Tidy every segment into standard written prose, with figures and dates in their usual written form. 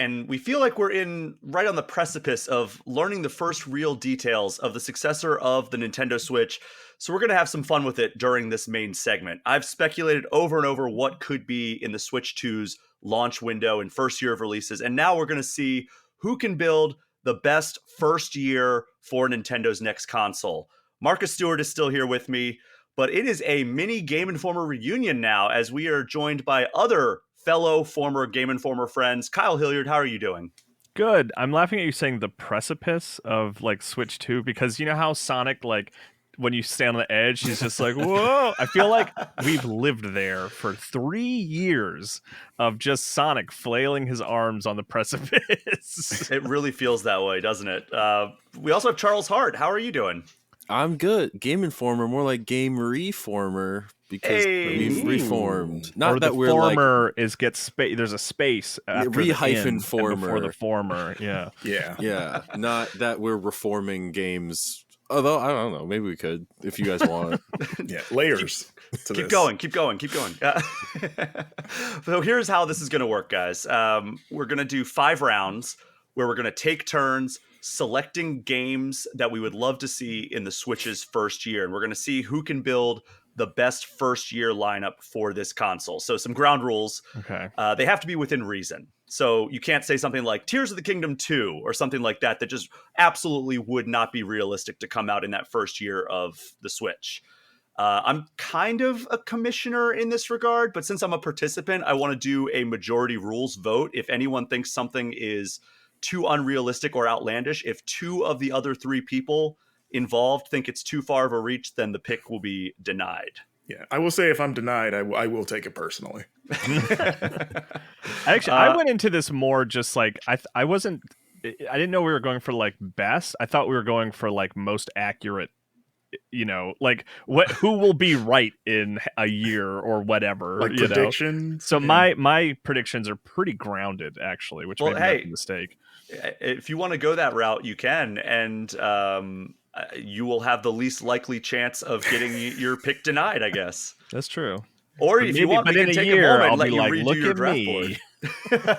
and we feel like we're right on the precipice of learning the first real details of the successor of the Nintendo Switch. So we're going to have some fun with it during this main segment. I've speculated over and over what could be in the Switch 2's launch window and first year of releases, and now we're going to see who can build the best first year for Nintendo's next console. Marcus Stewart is still here with me, but it is a mini Game Informer reunion now, as we are joined by other fellow former Game Informer friends. Kyle Hilliard, how are you doing? Good. I'm laughing at you saying the precipice of like Switch 2, because you know how Sonic, like when you stand on the edge, he's just like, whoa. I feel like we've lived there for 3 years of just Sonic flailing his arms on the precipice. It really feels that way, doesn't it? We also have Charles Harte. How are you doing? I'm good. Game Informer, more like Game Reformer, because we've reformed. Not or that the we're former is gets space. There's a space after re-hyphen the former before the former. Yeah, yeah. Not that we're reforming games. Although I don't know, maybe we could if you guys want. Yeah, layers. Keep going. So here's how this is going to work, guys. We're going to do 5 rounds where we're going to take turns selecting games that we would love to see in the Switch's first year. And we're going to see who can build the best first year lineup for this console. So some ground rules. Okay. They have to be within reason. So you can't say something like Tears of the Kingdom 2 or something like that just absolutely would not be realistic to come out in that first year of the Switch. I'm kind of a commissioner in this regard, but since I'm a participant, I want to do a majority rules vote. If anyone thinks something is too unrealistic or outlandish, if 2 of the other 3 people involved think it's too far of a reach, then the pick will be denied. Yeah, I will say if I'm denied, I will take it personally. Actually, I went into this more just like I didn't know we were going for like best. I thought we were going for like most accurate. You know, like who will be right in a year or whatever. Like predictions. So my predictions are pretty grounded, actually, which may be a mistake. If you want to go that route, you can, and you will have the least likely chance of getting your pick denied, I guess. That's true. Or if you want, we can take a moment and let you redo your draft board.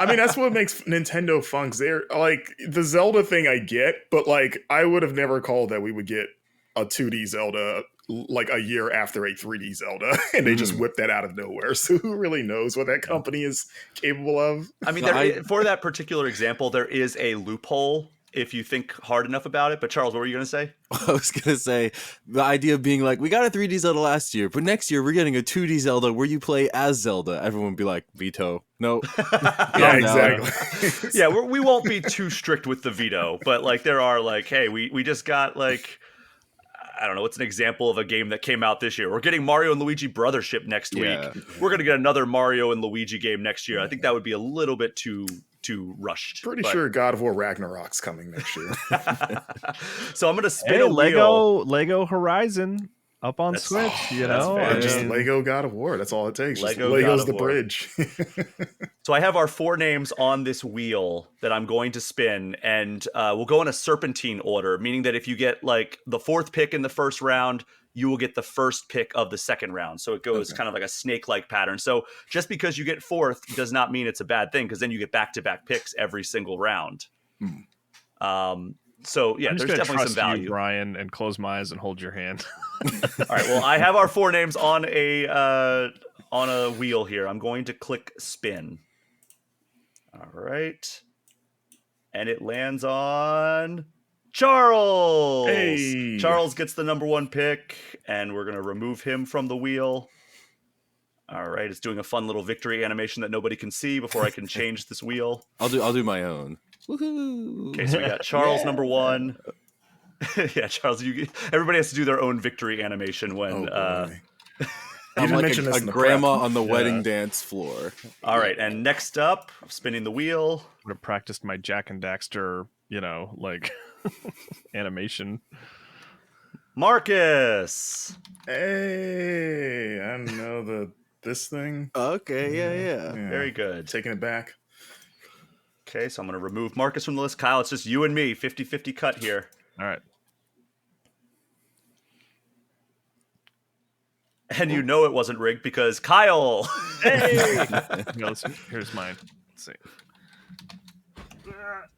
I mean, that's what makes Nintendo fun. They're like, the Zelda thing I get, but like I would have never called that we would get a 2D Zelda like a year after a 3D Zelda, and they just whipped that out of nowhere. So who really knows what that company is capable of? I mean, for that particular example, there is a loophole if you think hard enough about it. But Charles, what were you going to say? I was going to say the idea of being like, we got a 3D Zelda last year, but next year we're getting a 2D Zelda where you play as Zelda. Everyone would be like, veto. No. Yeah, exactly. Yeah, we won't be too strict with the veto, but like there are like, hey, we just got like, I don't know, what's an example of a game that came out this year? We're getting Mario and Luigi Brothership next week. We're going to get another Mario and Luigi game next year. I think that would be a little bit too rushed. Pretty sure God of War Ragnarok's coming next year. So I'm going to spin a wheel. Lego Horizon up on Switch, you know? Just Lego God of War. That's all it takes. Lego's the bridge. So I have our 4 names on this wheel that I'm going to spin, and we'll go in a serpentine order, meaning that if you get like the 4th pick in the first round, you will get the first pick of the second round. So it goes kind of like a snake-like pattern. So just because you get 4th does not mean it's a bad thing, because then you get back-to-back picks every single round. So yeah, there's definitely some value. You, Brian, and close my eyes and hold your hand. All right. Well, I have our 4 names on a wheel here. I'm going to click spin. All right. And it lands on Charles. Hey. Charles gets the number 1 pick, and we're going to remove him from the wheel. All right. It's doing a fun little victory animation that nobody can see before I can change this wheel. I'll do my own. Woohoo! Okay, so we got Charles number 1. Yeah, Charles, everybody has to do their own victory animation when I'm like a grandma on the wedding dance floor. All right, and next up, I'm spinning the wheel. I'm gonna practice my Jack and Daxter, like animation. Marcus. Hey, I know this thing. Okay, yeah. Very good. Taking it back. Okay, so I'm going to remove Marcus from the list. Kyle, it's just you and me, 50-50 cut here. All right. And you know it wasn't rigged because Kyle. Hey! Here's mine. Let's see.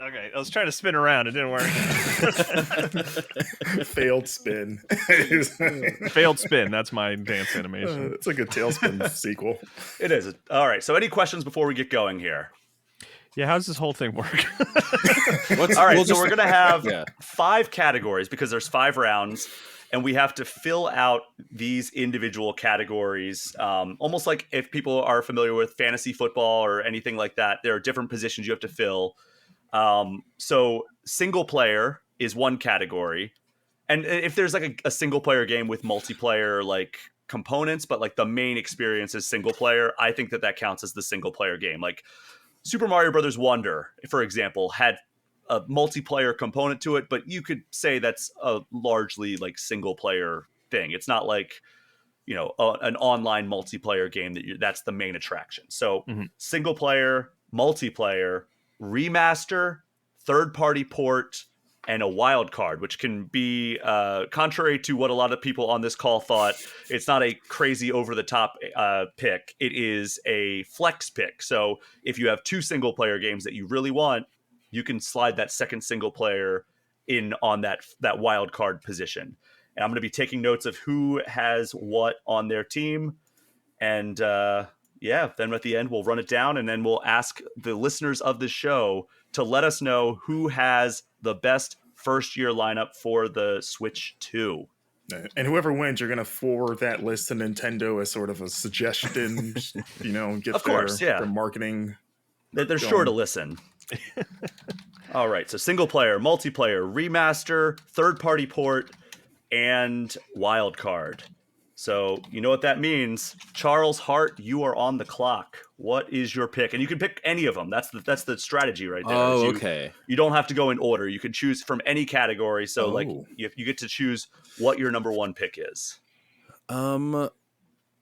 Okay, I was trying to spin around. It didn't work. Failed spin. Failed spin. That's my dance animation. It's like a Tailspin sequel. It is. All right. So any questions before we get going here? Yeah, how does this whole thing work? All right. So we're going to have Yeah. 5 categories because there's 5 rounds. And we have to fill out these individual categories, almost like if people are familiar with fantasy football or anything like that. There are different positions you have to fill. So single player is one category. And if there's like a single player game with multiplayer like components, but like the main experience is single player, I think that counts as the single player game. Like Super Mario Brothers Wonder, for example, had a multiplayer component to it, but you could say that's a largely like single player thing. It's not like, an online multiplayer game that's the main attraction. So single player, multiplayer, remaster, third party port, and a wild card, which can be contrary to what a lot of people on this call thought. It's not a crazy over the top pick. It is a flex pick. So if you have 2 single player games that you really want, you can slide that second single player in on that wild card position. And I'm going to be taking notes of who has what on their team. And then at the end, we'll run it down and then we'll ask the listeners of the show to let us know who has the best first year lineup for the Switch 2. And whoever wins, you're going to forward that list to Nintendo as sort of a suggestion, get Of course, their marketing. They're sure to listen. All right, so single player, multiplayer, remaster, third party port, and wild card. So you know what that means. Charles Harte, you are on the clock. What is your pick? And you can pick any of them. That's the strategy right there. Oh, okay. You don't have to go in order. You can choose from any category. So you get to choose what your number 1 pick is. I'm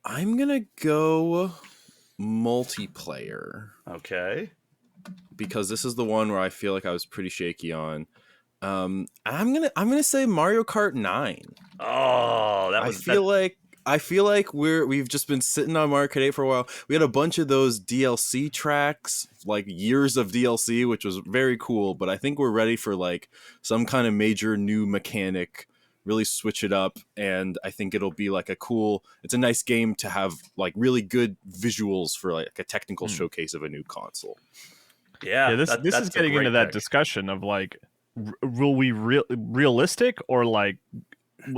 gonna go multiplayer. Okay. Because this is the one where I feel like I was pretty shaky on. I'm gonna say Mario Kart 9. Oh, I feel like we've just been sitting on Mario Kart 8 for a while. We had a bunch of those DLC tracks, like years of DLC, which was very cool. But I think we're ready for like some kind of major new mechanic, really switch it up. And I think it'll be like it's a nice game to have like really good visuals for like a technical showcase of a new console. Yeah, this is getting into that discussion of like, will we realistic or like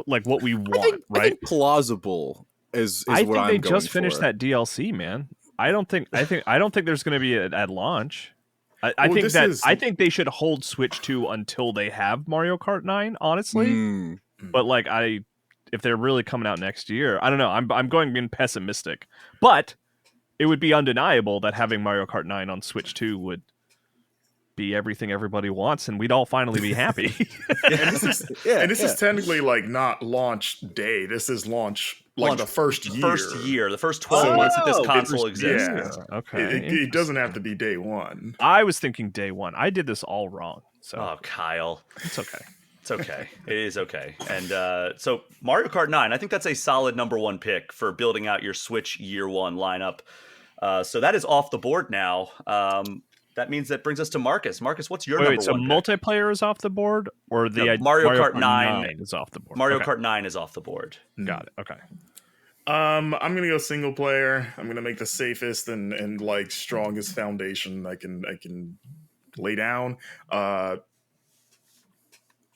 what we want, right? I think plausible is I what think I'm they going just finished for. that DLC, man. I don't think there's going to be at launch. I think they should hold Switch 2 until they have Mario Kart 9, honestly. But like if they're really coming out next year, I don't know. I'm going being pessimistic. But it would be undeniable that having Mario Kart 9 on Switch 2 would be everything everybody wants, and we'd all finally be happy. And this is technically like not launch day. This is launch the first year. The first 12 months that this console exists. Yeah. Okay. It doesn't have to be day 1. I was thinking day 1. I did this all wrong. So Oh, Kyle. it's okay. It's okay. It is okay. And so Mario Kart 9, I think that's a solid number 1 pick for building out your Switch year 1 lineup. So that is off the board now. That means that brings us to Marcus. Marcus, what's your number 1 so pick? multiplayer is off the board, or Mario Kart 9 is off the board? Mario Kart 9 is off the board. Got it. Okay. I'm gonna go single player. I'm gonna make the safest and like strongest foundation I can lay down.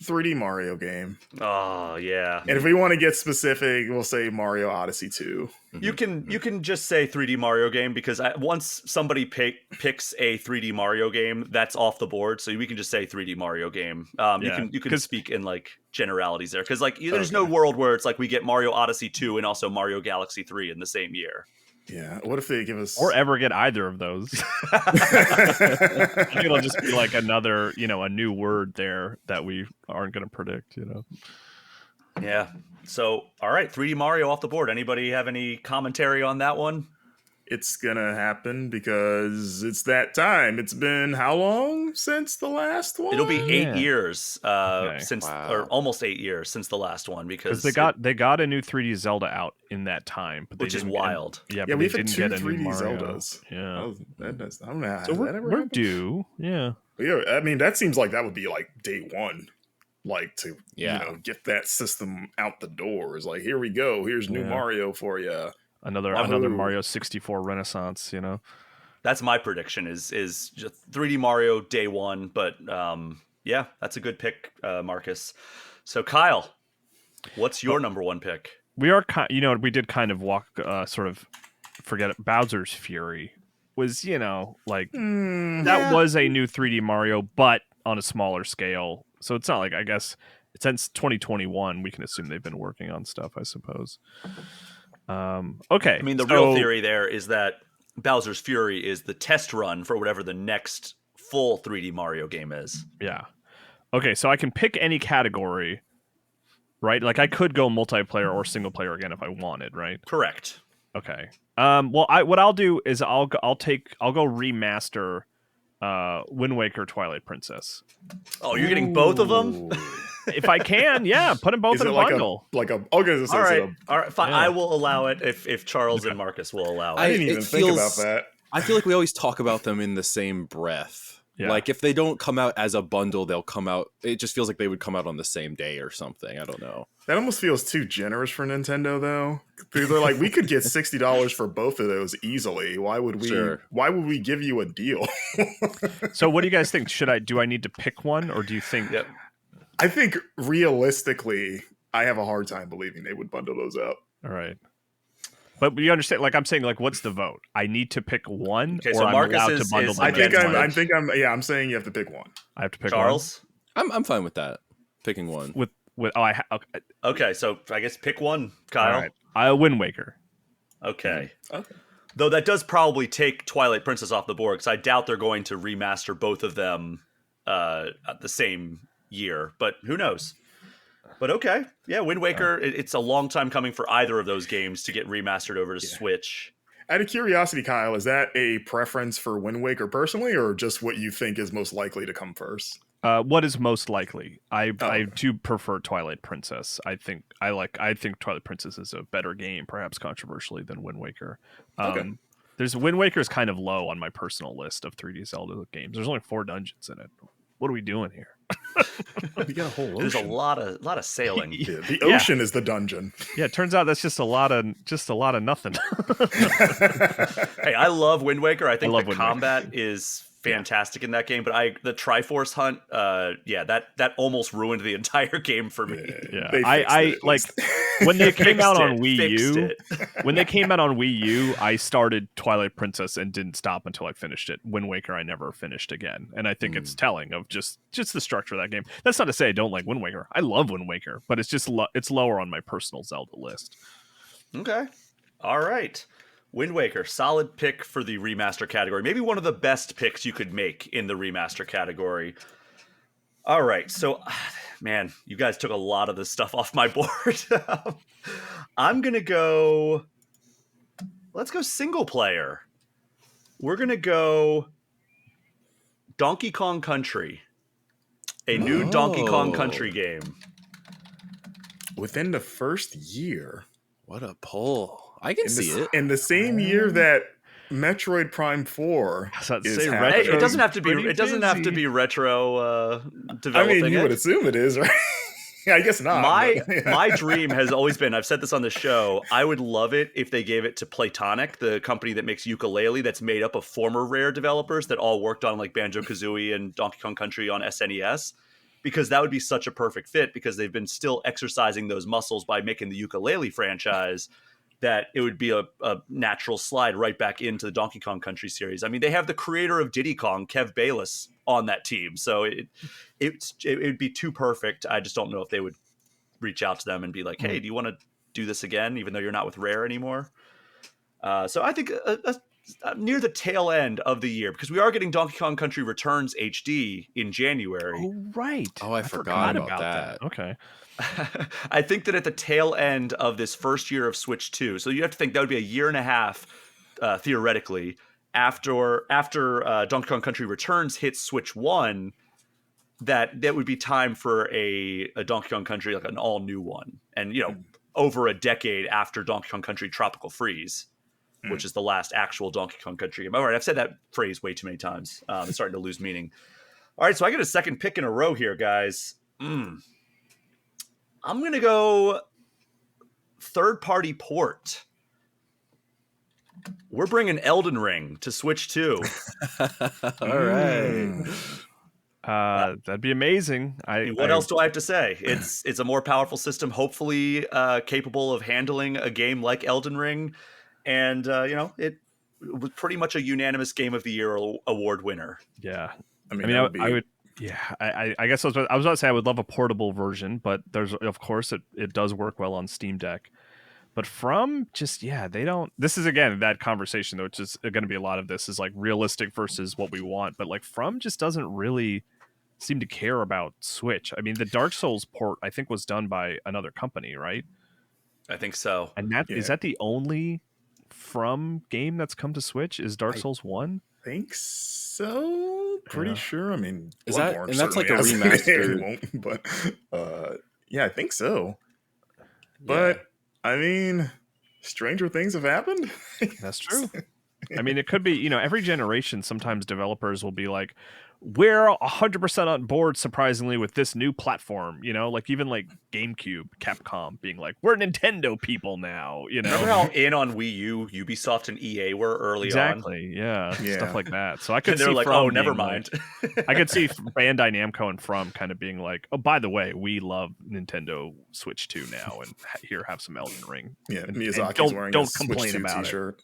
3D Mario game. Oh, yeah. And if we want to get specific, we'll say Mario Odyssey 2. You can just say 3D Mario game because once somebody picks a 3D Mario game, that's off the board. So we can just say 3D Mario game. You can speak in like generalities there because like there's no world where it's like we get Mario Odyssey 2 and also Mario Galaxy 3 in the same year. Yeah. What if they give us or ever get either of those? I think it'll just be like another, a new word there that we aren't going to predict, Yeah. So, all right, 3D Mario off the board. Anybody have any commentary on that one? it's gonna happen because it's that time. It's been how long since the last one? It'll be Yeah. 8 years since, Wow. or almost 8 years since the last one, Because because they got a new 3D Zelda out in that time, but they which is didn't get- wild. yeah, Yeah, but they we've had didn't 2 get a new 3D Mario. Zeldas. Yeah, I don't know. Has so that ever we're happened? due. Yeah, Yeah, I mean that seems like that would be like day one, like to Yeah. get that system out the door. Is like here we go. Here's new Yeah. Mario for you. another Wahoo. Mario 64 Renaissance. That's my prediction is just 3D Mario day one. But yeah, that's a good pick, Marcus. So Kyle, what's your number one pick? We are we did kind of walk sort of forget it. Bowser's Fury was like that was a new 3D Mario, but on a smaller scale. So it's not like, I guess since 2021 we can assume they've been working on stuff, I suppose. Okay. I mean, the real theory there is that Bowser's Fury is the test run for whatever the next full 3D Mario game is. Yeah. Okay, so I can pick any category, right? Like I could go multiplayer or single player again if I wanted, right? Correct. Okay. Well, what I'll do is I'll go remaster Wind Waker Twilight Princess. Oh, you're getting both of them? If I can, yeah, put them both Is in it a like bundle. okay, so All right, so all right, fine. Yeah. I will allow it if Charles and Marcus will allow it. I didn't it even think about feels- that. I feel like we always talk about them in the same breath. Yeah. Like if they don't come out as a bundle, they'll come out. It just feels like they would come out on the same day or something. I don't know. That almost feels too generous for Nintendo, though. They're like, we could get $60 for both of those easily. Why would we? Sure. Why would we give you a deal? So what do you guys think? Do I need to pick one, or do you think? Yep. I think realistically, I have a hard time believing they would bundle those up. All right. But you understand, like I'm saying, like what's the vote? I need to pick one, Okay, or so I'm Marcus allowed to is- bundle is them. against I'm saying you have to pick one. I have to pick Charles? I'm fine with that. Picking one. one with okay. Okay, so I guess pick one, Kyle. All right. Wind Waker. Okay. Okay. Though that does probably take Twilight Princess off the board, because I doubt they're going to remaster both of them at the same year. But who knows? But okay. Yeah, Wind Waker, it's a long time coming for either of those games to get remastered over to Switch. Out of curiosity, Kyle, is that a preference for Wind Waker personally, or just what you think is most likely to come first? What is most likely? I okay. do prefer Twilight Princess. I think Twilight Princess is a better game, perhaps controversially, than Wind Waker. Okay. There's Wind Waker is kind of low on my personal list of 3D Zelda games. There's only 4 dungeons in it. What are we doing here? You got a whole ocean. There's a lot of sailing. Yeah, the ocean is the dungeon. Yeah, it turns out that's just a lot of nothing. Hey, I love Wind Waker. I think love the Wind Waker. combat is fantastic in that game, but the Triforce hunt, that almost ruined the entire game for me. Yeah, They fixed I it, at like least. when they came out Fixed on it, Wii fixed U. it. When they came out on Wii U, I started Twilight Princess and didn't stop until I finished it. Wind Waker, I never finished again, and I think it's telling of just the structure of that game. That's not to say I don't like Wind Waker. I love Wind Waker, but it's just it's lower on my personal Zelda list. Okay. All right. Wind Waker, solid pick for the remaster category. Maybe one of the best picks you could make in the remaster category. All right. So, man, you guys took a lot of this stuff off my board. I'm going to go. Let's go single player. We're going to go Donkey Kong Country, a new Donkey Kong Country game. Within the first year. What a pull. I can see it. In the same year that Metroid Prime 4 I was about to is say happening. Hey, retro. it doesn't have to be. Pretty It doesn't have to busy. be retro I developing. mean, you it. would assume it is, right? I guess not. My but- my dream has always been, I've said this on the show, I would love it if they gave it to Playtonic, the company that makes Yooka-Laylee, that's made up of former Rare developers that all worked on like Banjo-Kazooie and Donkey Kong Country on SNES, because that would be such a perfect fit, because they've been still exercising those muscles by making the Yooka-Laylee franchise, that it would be a natural slide right back into the Donkey Kong Country series. I mean, they have the creator of Diddy Kong, Kev Bayless, on that team, so it would be too perfect. I just don't know if they would reach out to them and be like, hey, do you want to do this again, even though you're not with Rare anymore? So I think near the tail end of the year, because we are getting Donkey Kong Country Returns HD in January. Oh, right. Oh, I forgot about that. Okay. I think that at the tail end of this first year of Switch 2, so you have to think that would be a year and a half theoretically, after Donkey Kong Country Returns hits Switch 1, that would be time for a Donkey Kong Country, like an all new one, and over a decade after Donkey Kong Country Tropical Freeze, which is the last actual Donkey Kong Country game. All right, I've said that phrase way too many times. It's starting to lose meaning. All right, so I get a second pick in a row here, guys. I'm gonna go third-party port. We're bringing Elden Ring to Switch 2. All right. That'd be amazing. What else do I have to say? It's a more powerful system, hopefully capable of handling a game like Elden Ring, and it was pretty much a unanimous Game of the Year award winner. Yeah, I would. Yeah, I guess I was about to say I would love a portable version, but there's of course it does work well on Steam Deck. But they don't. This is again that conversation though, which is going to be a lot of this is like realistic versus what we want. But like From just doesn't really seem to care about Switch. I mean, the Dark Souls port I think was done by another company, right? I think so. And is that the only From game that's come to Switch? Is Dark Souls 1? I think so. Pretty sure. I mean, is that Bloodborne and that's like a certainly has it. remaster? It won't, but yeah, I think so. But I mean, stranger things have happened. That's true. I mean, it could be, every generation, sometimes developers will be like, we're 100% on board, surprisingly, with this new platform, like even like GameCube, Capcom being like, we're Nintendo people now, Remember how in on Wii U, Ubisoft and EA were early on? Exactly, yeah, stuff like that. So I could see they're like, From never mind. I could see Bandai Namco and From kind of being like, oh, by the way, we love Nintendo Switch 2 now, and here, have some Elden Ring. Yeah, and Miyazaki's wearing don't a complain Switch 2 about t-shirt.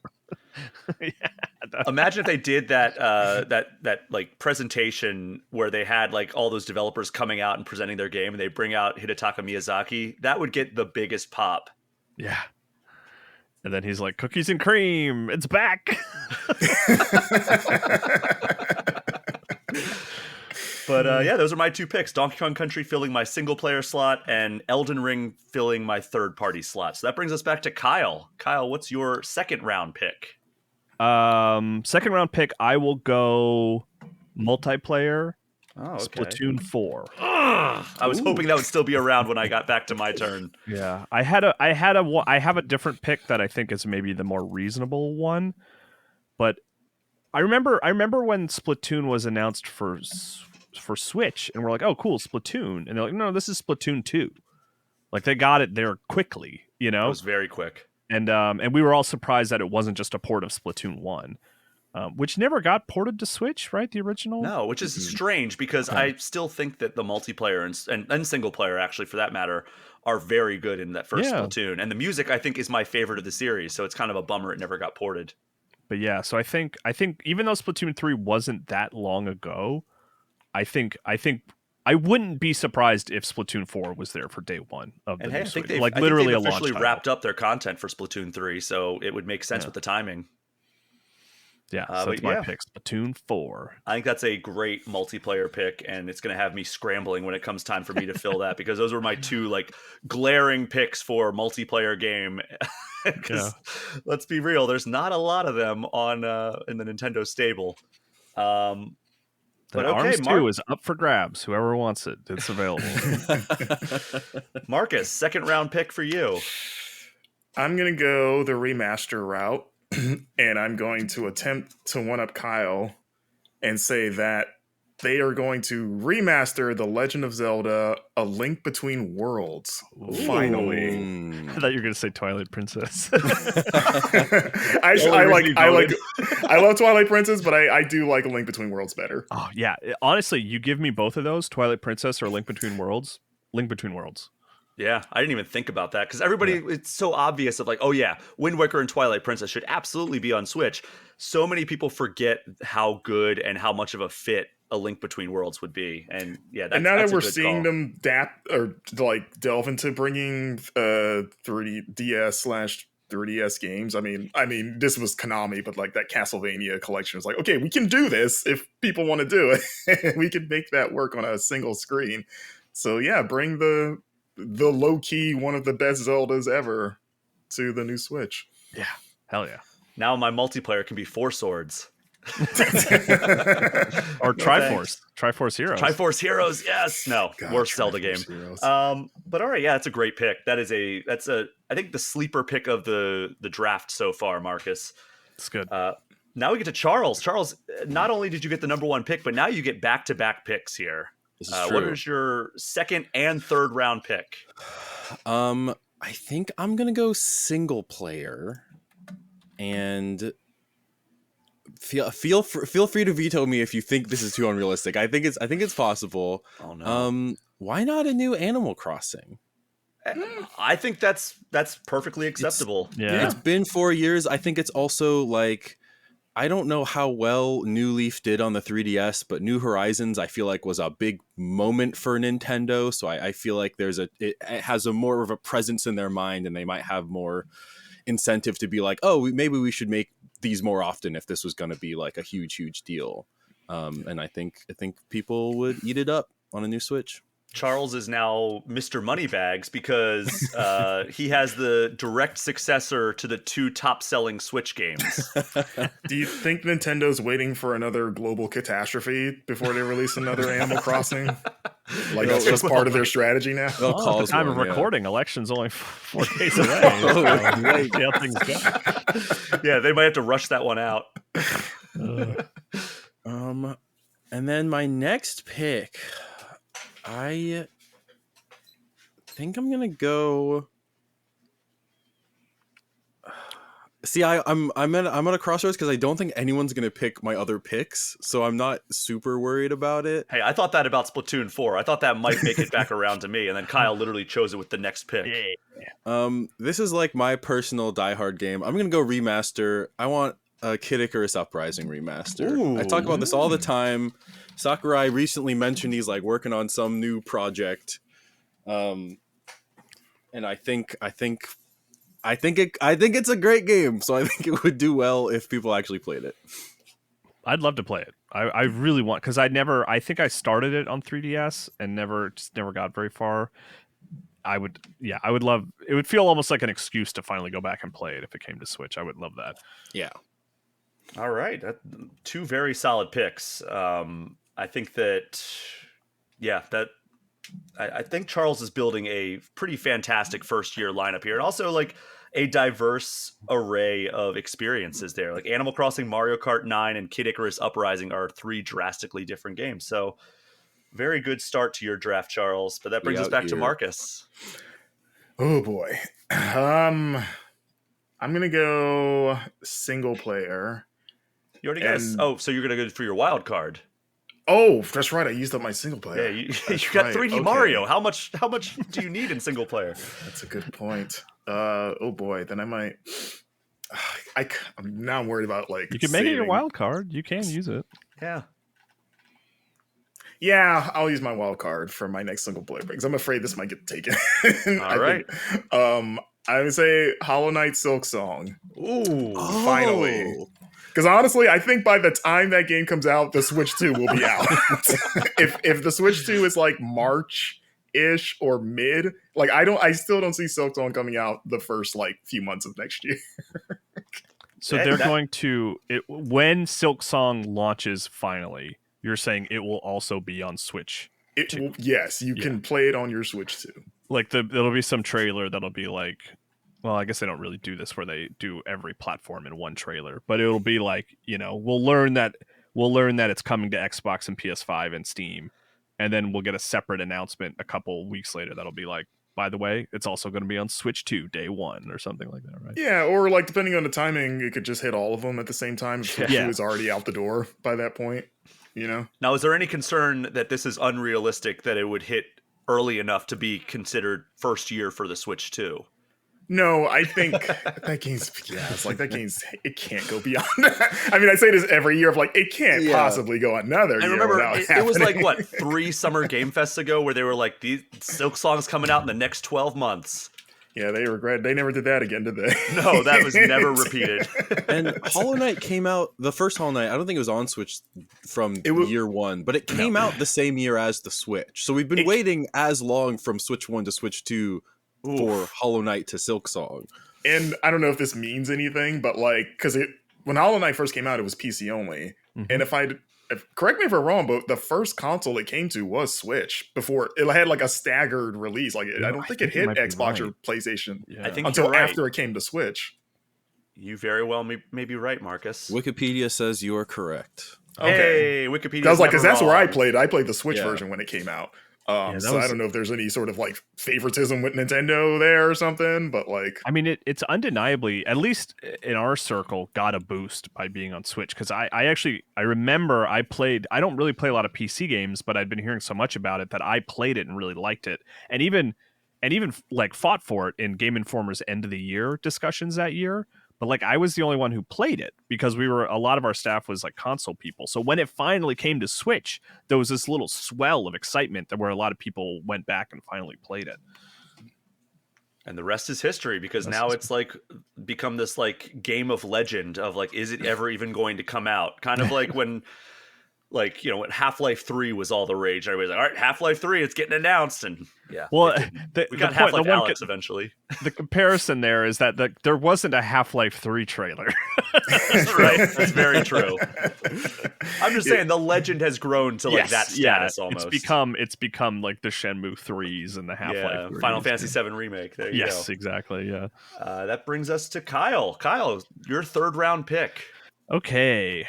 Imagine if they did that like presentation where they had like all those developers coming out and presenting their game, and they bring out Hidetaka Miyazaki. That would get the biggest pop. Yeah. And then he's like, cookies and cream, it's back. But those are my two picks. Donkey Kong Country filling my single player slot, and Elden Ring filling my third party slot. So that brings us back to Kyle. Kyle, what's your second round pick? Second round pick, I will go multiplayer. Oh, okay. Splatoon 4. I was hoping that would still be around when I got back to my turn. Yeah, I have a different pick that I think is maybe the more reasonable one. But I remember when Splatoon was announced for Switch, and we're like, oh, cool, Splatoon, and they're like, no, this is Splatoon 2. Like they got it there quickly, It was very quick. And we were all surprised that it wasn't just a port of Splatoon 1, which never got ported to Switch, right? The original? No, which is strange because I still think that the multiplayer and single player, actually, for that matter, are very good in that first Splatoon. And the music, I think, is my favorite of the series, so it's kind of a bummer it never got ported. But yeah, so I think even though Splatoon 3 wasn't that long ago, I think I wouldn't be surprised if Splatoon 4 was there for day one of the new Switch. They've officially wrapped up their content for Splatoon 3, so it would make sense with the timing. Yeah, so that's my pick, Splatoon 4. I think that's a great multiplayer pick, and it's going to have me scrambling when it comes time for me to fill that, because those were my two like glaring picks for multiplayer game. Because let's be real, there's not a lot of them on in the Nintendo stable. But Arms 2 is up for grabs. Whoever wants it, it's available. Marcus, second round pick for you. I'm going to go the remaster route, and I'm going to attempt to one-up Kyle and say that they are going to remaster The Legend of Zelda: A Link Between Worlds. Finally. I thought you were going to say Twilight Princess. I love Twilight Princess, but I do like A Link Between Worlds better. Oh, yeah. Honestly, you give me both of those, Twilight Princess or Link Between Worlds. Link Between Worlds. Yeah, I didn't even think about that because everybody, it's so obvious of like, oh yeah, Wind Waker and Twilight Princess should absolutely be on Switch. So many people forget how good and how much of a fit A Link Between Worlds would be. And yeah, and now that we're seeing them delve into bringing 3DS/3DS games. I mean, this was Konami, but like that Castlevania collection was like, okay, we can do this if people want to do it. We can make that work on a single screen. So yeah, bring the low key one of the best Zeldas ever to the new Switch. Yeah, hell yeah. Now my multiplayer can be 4 swords. Or Triforce. Triforce Heroes. Triforce Heroes, yes. No, God, worst Zelda game. Heroes. But all right, yeah, it's a great pick. That's I think the sleeper pick of the draft so far, Marcus. It's good. Now we get to Charles. Charles, not only did you get the number 1 pick, but now you get back-to-back picks here. This is true. What is your second and third round pick? I think I'm gonna go single player, and feel free to veto me if you think this is too unrealistic. I think it's possible. Oh no. Why not a new Animal Crossing? I think that's perfectly acceptable. It's been 4 years. I think it's also like, I don't know how well New Leaf did on the 3DS, but New Horizons I feel like was a big moment for Nintendo. So I feel like it has a more of a presence in their mind, and they might have more incentive to be like, oh, maybe we should make these more often if this was going to be like a huge deal. And I think people would eat it up on a new Switch. Charles is now Mr. Moneybags because he has the direct successor to the 2 top-selling Switch games. Do you think Nintendo's waiting for another global catastrophe before they release another Animal Crossing? Like that's just part of their strategy now? At the time of recording, election's only 4 days away. See how things go. Yeah, they might have to rush that one out. And then my next pick, I think I'm gonna go. See, I'm at a crossroads because I don't think anyone's gonna pick my other picks, so I'm not super worried about it. Hey, I thought that about Splatoon 4. I thought that might make it back around to me, and then Kyle literally chose it with the next pick. This is like my personal diehard game. I'm gonna go remaster. I want a Kid Icarus Uprising remaster. Ooh. I talk about this all the time. Sakurai recently mentioned he's like working on some new project, and I think it's a great game. So I think it would do well if people actually played it. I'd love to play it. I really want, because I think I started it on 3DS and never got very far. I would love. It would feel almost like an excuse to finally go back and play it if it came to Switch. I would love that. Yeah. All right, 2 very solid picks. I think that, I think Charles is building a pretty fantastic first-year lineup here, and also like a diverse array of experiences there. Like Animal Crossing, Mario Kart 9, and Kid Icarus Uprising are 3 drastically different games. So, very good start to your draft, Charles. But that brings us back to Marcus. Oh boy, I'm gonna go single player. You already guessed. Oh, so you're gonna go for your wild card. Oh, that's right. I used up my single player. Yeah, you got 3D Mario. How much do you need in single player? That's a good point. Oh boy, then I might. I'm worried about like. You can make it your wild card. You can use it. Yeah. Yeah, I'll use my wild card for my next single player because I'm afraid this might get taken. All right. I would say Hollow Knight Silk Song. Ooh, finally. Because honestly, I think by the time that game comes out, the Switch 2 will be out. if the Switch 2 is like March-ish or mid, like I still don't see Silk Song coming out the first like few months of next year. So they're going to when Silk Song launches finally. You're saying it will also be on Switch. Yes, you can play it on your Switch too. Like there'll be some trailer that'll be like, well, I guess they don't really do this where they do every platform in one trailer, but it'll be like, we'll learn that it's coming to Xbox and PS5 and Steam, and then we'll get a separate announcement a couple weeks later that'll be like, by the way, it's also going to be on Switch 2 day 1 or something like that, right? Yeah, or like depending on the timing, it could just hit all of them at the same time. Switch 2 is already out the door by that point, Now, is there any concern that this is unrealistic that it would hit early enough to be considered first year for the Switch 2? No, I think that game's, it's like that game's, it can't go beyond that. I mean, I say this every year of like, it can't possibly go another year. I remember it was like, 3 Summer Game Fests ago where they were like, these Silk Song's coming out in the next 12 months. Yeah, they never did that again, did they? No, that was never repeated. And Hollow Knight came out, the first Hollow Knight, I don't think it was on Switch from year 1, but it came out the same year as the Switch. So we've been waiting as long from Switch 1 to Switch 2 for Hollow Knight to Silk Song. and I don't know if this means anything, but like, because when Hollow Knight first came out, it was PC only, and correct me if I'm wrong, but the first console it came to was Switch before it had like a staggered release. Like, I don't think it hit Xbox or PlayStation I think until you're right. after it came to Switch. You very well may be right, Marcus. Wikipedia says you are correct. Okay. Hey, Wikipedia. I was like, because that's where I wrong. played. I played the Switch version when it came out. So I don't know if there's any sort of like favoritism with Nintendo there or something, but like, I mean, it's undeniably, at least in our circle, got a boost by being on Switch. Because I remember I don't really play a lot of PC games, but I'd been hearing so much about it that I played it and really liked it, and even like fought for it in Game Informer's end of the year discussions that year. But like, I was the only one who played it because a lot of our staff was like console people. So when it finally came to Switch, there was this little swell of excitement where a lot of people went back and finally played it. And the rest is history, because now it's like become this like game of legend of like, is it ever even going to come out? Kind of like when, like, you know, when Half-Life 3 was all the rage. Everybody's like, all right, Half-Life 3, it's getting announced. And yeah. Well, we got Half-Life Alyx eventually. The comparison there is that there wasn't a Half-Life 3 trailer. That's right. That's very true. I'm just saying the legend has grown to like that status almost. It's become like the Shenmue 3s and the Half-Life 3s. Final Fantasy 7 remake. There you go. Yes, exactly. Yeah. That brings us to Kyle. Kyle, your third round pick. Okay.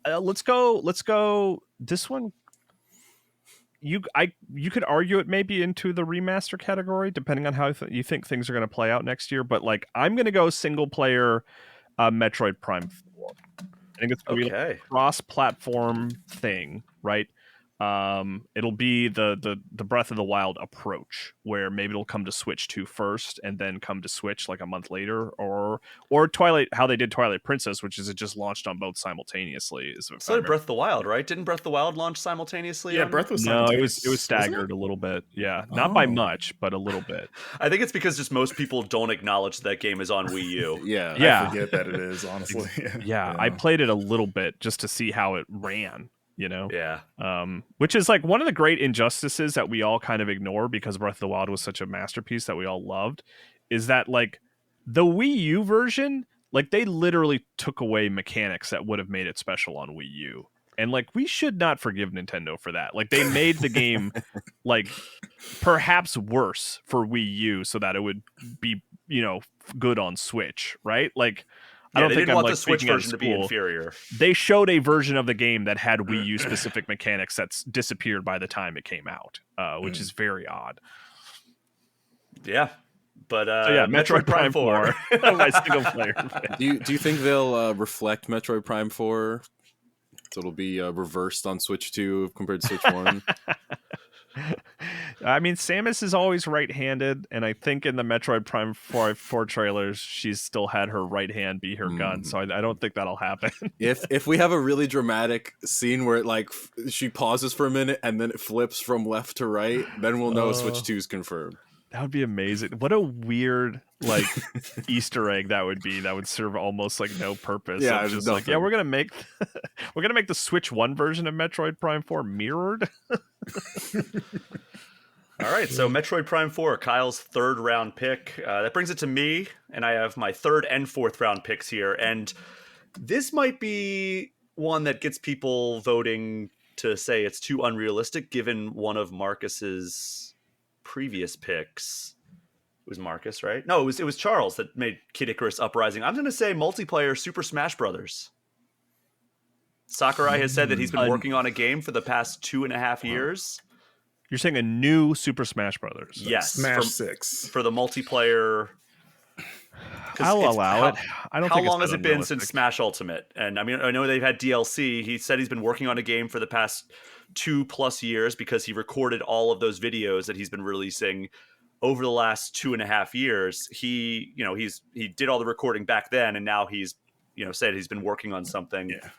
Let's go. This one, you could argue it may be into the remaster category, depending on how you think things are going to play out next year. But like, I'm going to go single player, Metroid Prime 4. I think it's going to be like a cross-platform thing, right? It'll be the Breath of the Wild approach, where maybe it'll come to Switch 2 first and then come to Switch like a month later, or Twilight, how they did Twilight Princess, which is it just launched on both simultaneously. So did Breath of the Wild, right? Didn't Breath of the Wild launch simultaneously? Yeah, Breath was no, it was staggered a little bit. Yeah, not by much, but a little bit. I think it's because just most people don't acknowledge that game is on Wii U. I forget that it is, honestly. Yeah, I played it a little bit just to see how it ran. You know, which is like one of the great injustices that we all kind of ignore, because Breath of the Wild was such a masterpiece that we all loved, is that like the Wii U version, like they literally took away mechanics that would have made it special on Wii U. And like, we should not forgive Nintendo for that. Like, they made the game like perhaps worse for Wii U so that it would be, you know, good on Switch, right? Like, I don't think I'm want the Switch version to be inferior. They showed a version of the game that had Wii U specific mechanics that's disappeared by the time it came out, which is very odd. Yeah. But Metroid Prime 4. My single player. Do you think they'll reflect Metroid Prime 4? So it'll be reversed on Switch 2 compared to Switch 1? I mean, Samus is always right-handed, and I think in the Metroid Prime 4 trailers, she's still had her right hand be her gun, so I don't think that'll happen. If we have a really dramatic scene where it like she pauses for a minute and then it flips from left to right, then we'll know Switch 2 is confirmed. That would be amazing. What a weird like Easter egg that would be. That would serve almost like no purpose. Yeah, just like, we're gonna make the Switch 1 version of Metroid Prime 4 mirrored. All right, so Metroid Prime 4, Kyle's third round pick. That brings it to me, and I have my third and fourth round picks here. And this might be one that gets people voting to say it's too unrealistic, given one of Marcus's previous picks. It was Marcus, right? No, it was Charles that made Kid Icarus Uprising. I'm going to say multiplayer Super Smash Brothers. Sakurai has said that he's been working on a game for the past 2.5 years. You're saying a new Super Smash Brothers? Yes. Smash 6. For the multiplayer. I'll allow it. I don't. How think long it's has it been since Smash Ultimate? And I mean, I know they've had DLC. He said he's been working on a game for the past 2+ years because he recorded all of those videos that he's been releasing over the last 2.5 years. He did all the recording back then, and now he's, said he's been working on something. Yeah.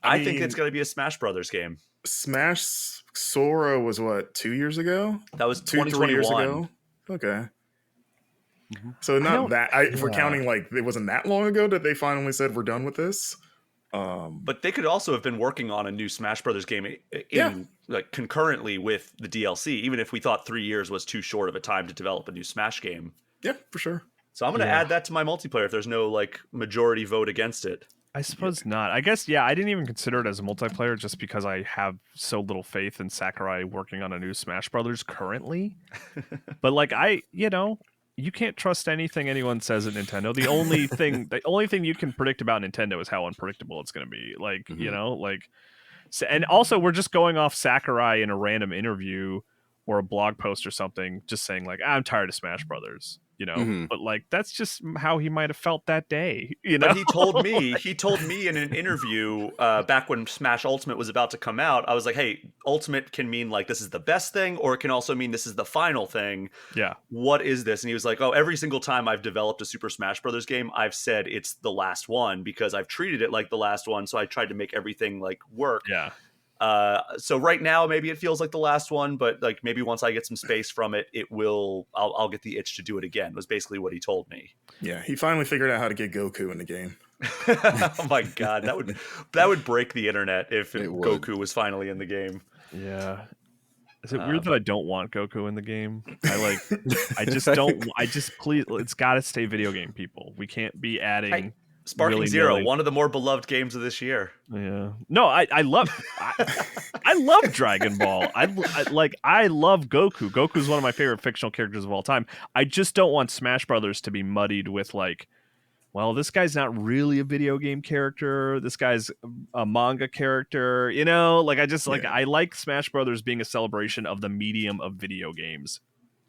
I think it's going to be a Smash Brothers game. Smash Sora was what, 2 years ago? That was 3 years ago. Okay. So not that. If we're counting like it wasn't that long ago that they finally said we're done with this. But they could also have been working on a new Smash Brothers game like concurrently with the DLC, even if we thought 3 years was too short of a time to develop a new Smash game. Yeah, for sure. So I'm going to add that to my multiplayer if there's no like majority vote against it. I suppose not. I guess, I didn't even consider it as a multiplayer just because I have so little faith in Sakurai working on a new Smash Brothers currently. But like you can't trust anything anyone says at Nintendo. The only thing you can predict about Nintendo is how unpredictable it's going to be. Like, and also we're just going off Sakurai in a random interview or a blog post or something, just saying like, I'm tired of Smash Brothers. But like that's just how he might have felt that day. But he told me in an interview back when Smash Ultimate was about to come out, I was like, hey, Ultimate can mean like this is the best thing, or it can also mean this is the final thing. Yeah. What is this? And he was like, oh, every single time I've developed a Super Smash Brothers game, I've said it's the last one because I've treated it like the last one. So I tried to make everything like work. Yeah. So right now, maybe it feels like the last one, but like maybe once I get some space from it, I'll get the itch to do it again, was basically what he told me. Yeah, he finally figured out how to get Goku in the game. Oh my God, that would break the internet if Goku was finally in the game. Yeah. Is it weird that I don't want Goku in the game? Please, it's got to stay video game people. We can't be adding... Sparking Zero, one of the more beloved games of this year. Yeah. No, I love Dragon Ball. I love Goku. Goku's one of my favorite fictional characters of all time. I just don't want Smash Brothers to be muddied with like, well, this guy's not really a video game character. This guy's a manga character. I like Smash Brothers being a celebration of the medium of video games.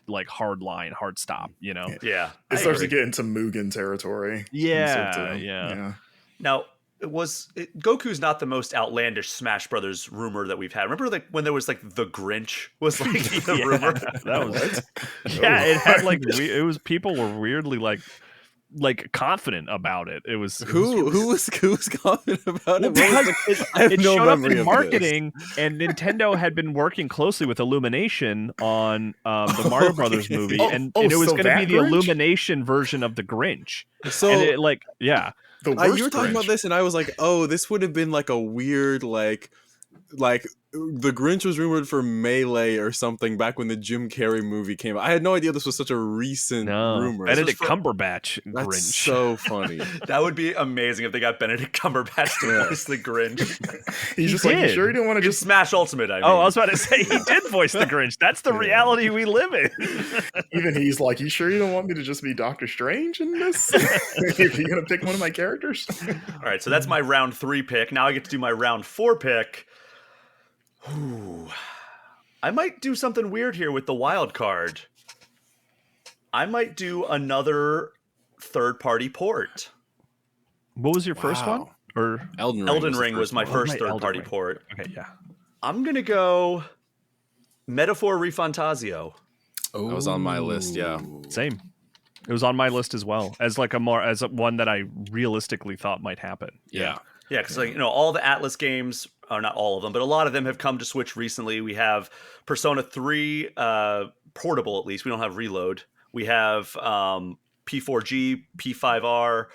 Like hard line, hard stop, Yeah. It starts to get into Mugen territory. Yeah. Now, Goku's not the most outlandish Smash Brothers rumor that we've had. Remember like when there was like the Grinch was like the rumor? That was it had like it was people were weirdly like confident about it. It was who was confident about it? Because it no showed up memory in of marketing, and Nintendo had been working closely with Illumination on the Mario Brothers movie, and it was going to be the Grinch? Illumination version of the Grinch. So and it, you were talking about this, and I was like, oh, this would have been like a weird like the Grinch was rumored for Melee or something back when the Jim Carrey movie came out. I had no idea this was such a recent rumor. Benedict Cumberbatch That's Grinch. so funny. That would be amazing if they got Benedict Cumberbatch to voice the Grinch. He's just like, you sure you don't want to just Smash Ultimate, I mean. Oh, I was about to say, he did voice the Grinch. That's the reality we live in. Even he's like, you sure you don't want me to just be Doctor Strange in this? If you're going to pick one of my characters? All right, so that's my round 3 pick. Now I get to do my round 4 pick. Ooh, I might do something weird here with the wild card. I might do another third-party port. What was your first one? Or Elden Ring was my first third-party port. Okay, yeah. I'm gonna go Metaphor Refantasio. That was on my list. Yeah, same. It was on my list as well as one that I realistically thought might happen. Yeah, because all the Atlas games. Or not all of them, but a lot of them have come to Switch recently. We have Persona 3 portable, at least. We don't have Reload. We have P4G, P5R,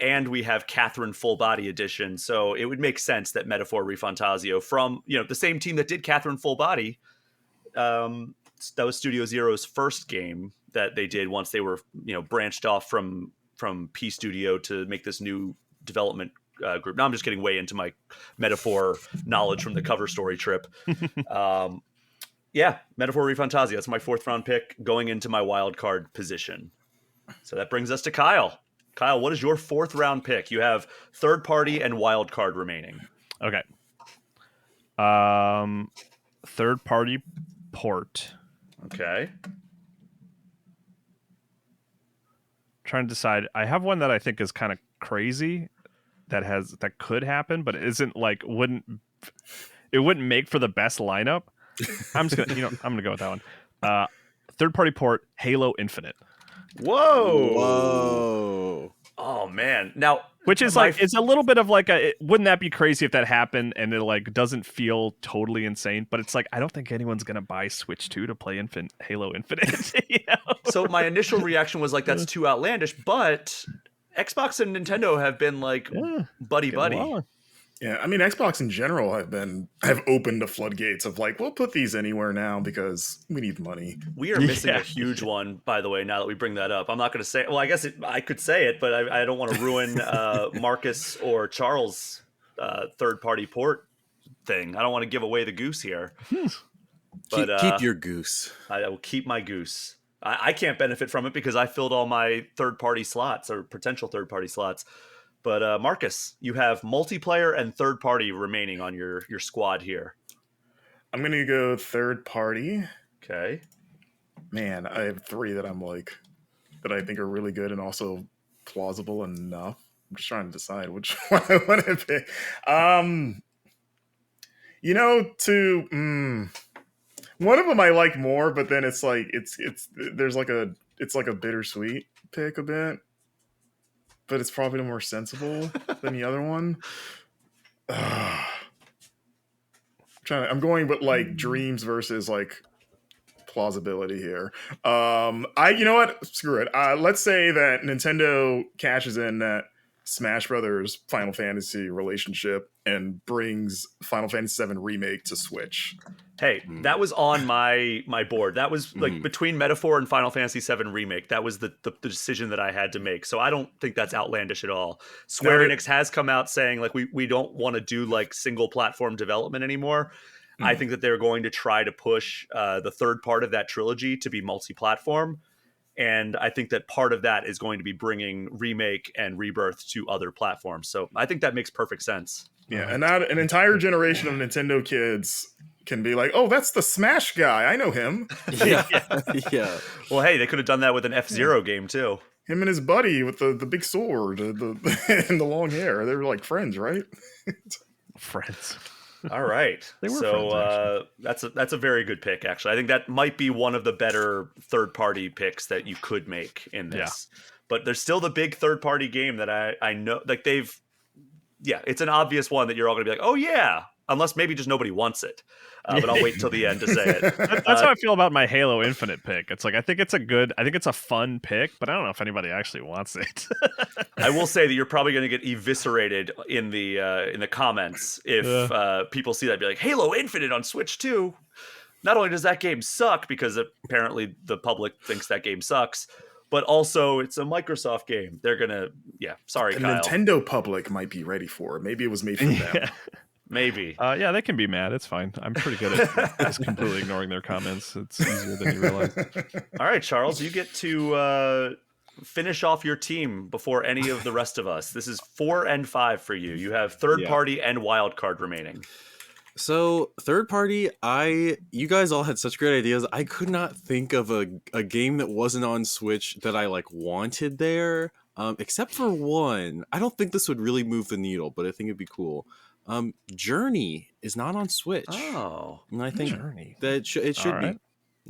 and we have Catherine Full Body Edition. So it would make sense that Metaphor Refantasio from the same team that did Catherine Full Body. That was Studio Zero's first game that they did once they were branched off from P Studio to make this new development group. Now I'm just getting way into my metaphor knowledge from the cover story trip. Metaphor Refantasio. That's my 4th round pick going into my wild card position. So that brings us to Kyle. Kyle, what is your 4th round pick? You have third party and wild card remaining. Okay. Third party port. Okay. Trying to decide. I have one that I think is kind of crazy. That could happen, but it isn't wouldn't make for the best lineup. I'm just gonna I'm gonna go with that one. Third party port, Halo Infinite. Whoa. Oh man. Now, which is it's a little bit of wouldn't that be crazy if that happened and it doesn't feel totally insane, but it's I don't think anyone's gonna buy Switch 2 to play Halo Infinite. So my initial reaction was that's too outlandish, but Xbox and Nintendo have been buddy. Yeah, I mean, Xbox in general have opened the floodgates of like, we'll put these anywhere now because we need money. We are missing Yeah. a huge one, by the way. Now that we bring that up, I'm not going to say. Well, I guess I could say it, but I don't want to ruin Marcus or Charles' third-party port thing. I don't want to give away the goose here. But Keep your goose. I will keep my goose. I can't benefit from it because I filled all my third-party slots or potential third-party slots. But Marcus, you have multiplayer and third-party remaining on your squad here. I'm going to go third party. Okay. Man, I have three that that I think are really good and also plausible enough. I'm just trying to decide which one I want to pick. One of them I like more, but then it's like it's like a bittersweet pick a bit, but it's probably more sensible than the other one. I'm going with like dreams versus like plausibility here. You know what? Screw it. Let's say that Nintendo cashes in that Smash Brothers Final Fantasy relationship and brings Final Fantasy VII Remake to Switch. Hey, that was on my board. That was like between Metaphor and Final Fantasy VII Remake. That was the decision that I had to make. So I don't think that's outlandish at all. Square Enix has come out saying like we don't want to do like single platform development anymore. I think that they're going to try to push the third part of that trilogy to be multi-platform. And I think that part of that is going to be bringing Remake and Rebirth to other platforms. So I think that makes perfect sense. Yeah, and now an entire generation of Nintendo kids can be like, oh, that's the Smash guy. I know him. Yeah. Well, hey, they could have done that with an F-Zero game too. Him and his buddy with the big sword and the long hair. They were like friends, right? Friends. All right. They were so that's a very good pick, actually. I think that might be one of the better third-party picks that you could make in this. Yeah. But there's still the big third-party game that I know, like it's an obvious one that you're all going to be like, oh yeah, unless maybe just nobody wants it. But I'll wait till the end to say it. That's how I feel about my Halo Infinite pick. It's like I think it's a fun pick, but I don't know if anybody actually wants it. I will say that you're probably going to get eviscerated in the comments if people see that, be like, Halo Infinite on Switch 2. Not only does that game suck because apparently the public thinks that game sucks, but also it's a Microsoft game. They're gonna, sorry, the Kyle. Nintendo public might be ready for it. Maybe it was made for them. Maybe. Yeah, they can be mad. It's fine. I'm pretty good at just completely ignoring their comments. It's easier than you realize. All right, Charles, you get to finish off your team before any of the rest of us. This is 4 and 5 for you. You have third party and wild card remaining. So third party, you guys all had such great ideas. I could not think of a game that wasn't on Switch that I like wanted there, except for one. I don't think this would really move the needle, but I think it'd be cool. Journey is not on Switch. Oh, and I think Journey. that it should be.